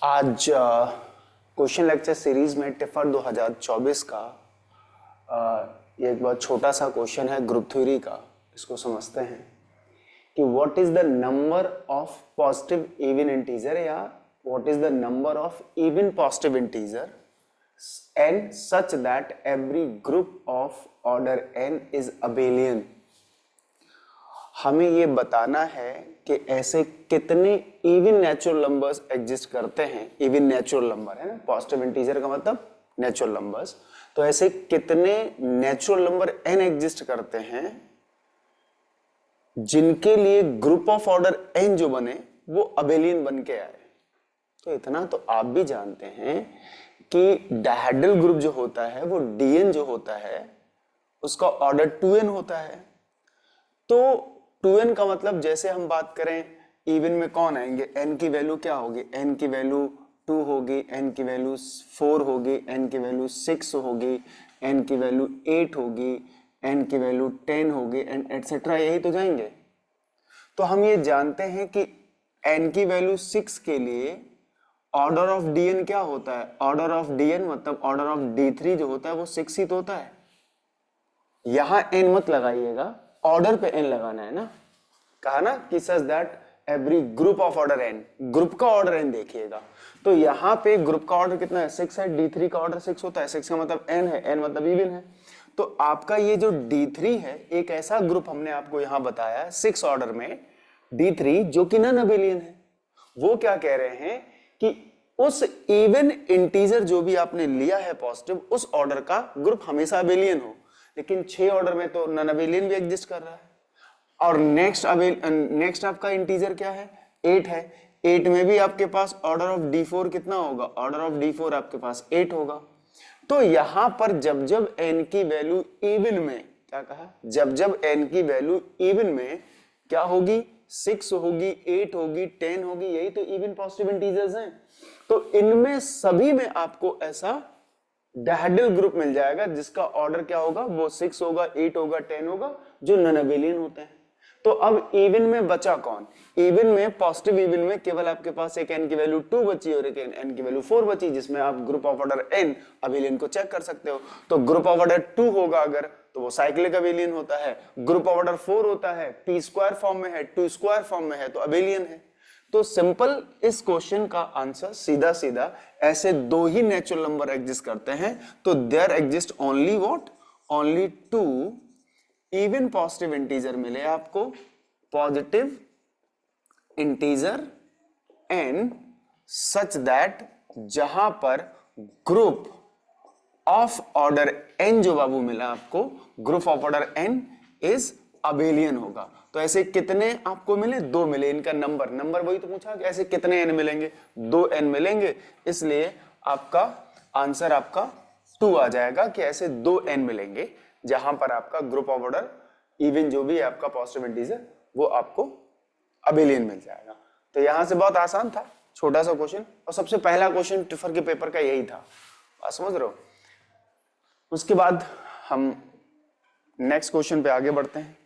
आज question lecture series में tipper 2024 का ये एक बहुत छोटा सा क्वेश्चन है ग्रुप थ्योरी का। इसको समझते हैं कि what is the number of positive even integer या what is the number of even positive integer N such that every group of order N is abelian. हमें ये बताना है कि ऐसे कितने इवन नेचुरल नंबर्स एग्जिस्ट करते हैं। इवन नेचुरल नंबर है ना, पॉजिटिव इंटीजर का मतलब नेचुरल नंबर्स। तो ऐसे कितने नेचुरल नंबर n एग्जिस्ट करते हैं जिनके लिए ग्रुप ऑफ ऑर्डर n जो बने वो अबेलियन बन के आए। तो इतना तो आप भी जानते हैं कि डायहेड्रल ग्रुप जो होता है वो dn जो होता है उसका ऑर्डर 2n होता है। तो 2n का मतलब जैसे हम बात करें इवन में कौन आएंगे, n की वैल्यू क्या होगी, n की वैल्यू 2 होगी, n की वैल्यू 4 होगी, n की वैल्यू 6 होगी, n की वैल्यू 8 होगी, n की वैल्यू 10 होगी एंड एटसेट्रा, यही तो जाएंगे। तो हम ये जानते हैं कि n की वैल्यू 6 के लिए ऑर्डर ऑफ dn क्या होता है, ऑर्डर ऑफ dn मतलब ऑर्डर ऑफ d3 जो होता है वो 6 ही तो होता है। यहां n मत लगाइएगा, ऑर्डर पे n लगाना है ना। कहा ना कि सच that every group of order n, group का ऑर्डर n देखिएगा। तो यहां पे ग्रुप का ऑर्डर कितना है, 6 है, d3 का ऑर्डर 6 होता है, 6 का मतलब n है, n मतलब इवन है। तो आपका ये जो d3 है एक ऐसा ग्रुप हमने आपको यहां बताया 6 ऑर्डर में d3 जो कि नॉन अबेलियन है। वो क्या कह रहे हैं कि उस इवन इंटीजर जो भी आपने लिया है पॉजिटिव उस ऑर्डर का ग्रुप हमेशा अबेलियन हो। लेकिन 6 ऑर्डर में तो नॉन अबेलियन भी एग्जिस्ट कर रहा है। और नेक्स्ट आपका इंटीजर क्या है, 8 है। 8 में भी आपके पास ऑर्डर ऑफ d4 कितना होगा, ऑर्डर ऑफ d4 आपके पास 8 होगा। तो यहां पर जब जब n की वैल्यू इवन में, क्या कहा, जब जब n की वैल्यू इवन में क्या होगी, 6 होगी, 8 होगी, 10 होगी, यही तो इवन पॉजिटिव इंटीजर्स हैं। तो इनमें सभी में आपको ऐसा डायहेड्रल ग्रुप मिल जाएगा जिसका ऑर्डर क्या होगा, वो 6 होगा, 8 होगा, 10 होगा, जो नॉन अबेलियन होते हैं। तो अब इवन में बचा कौन, इवन में पॉजिटिव इवन में केवल आपके पास एक n की वैल्यू 2 बची और एक n की वैल्यू 4 बची, जिसमें आप group of order n abelian को चेक कर सकते हो। तो ग्रुप ऑफ ऑर्डर 2 होगा अगर तो वो साइक्लिक अबेलियन होता है। ग्रुप ऑफ ऑर्डर 4 होता है, p स्क्वायर फॉर्म में है, 2 स्क्वायर फॉर्म में है तो अबेलियन है। तो सिंपल इस क्वेश्चन का आंसर सीधा सीधा ऐसे दो ही नेचुरल नंबर एग्जिस्ट करते हैं। तो there exist only what, only 2 even positive integer मिले आपको, positive integer n such that जहां पर ग्रुप ऑफ ऑर्डर n जो बाबू मिला आपको, group of order n is abelian होगा। तो ऐसे कितने आपको मिले, 2 मिले। इनका नंबर वही तो पूछा कि ऐसे कितने n मिलेंगे, 2 n मिलेंगे। इसलिए आपका आंसर आपका 2 आ जाएगा कि ऐसे 2 n मिलेंगे जहां पर आपका ग्रुप ऑफ ऑर्डर इवन जो भी है आपका पॉजिटिव इंटीजर वो आपको अबेलियन मिल जाएगा। तो यहां से बहुत आसान था, छोटा सा क्वेश्चन, और सबसे पहला क्वेश्चन टिफर के पेपर का यही था, बात समझ रहे हो। उसके बाद हम नेक्स्ट क्वेश्चन पे आगे बढ़ते हैं।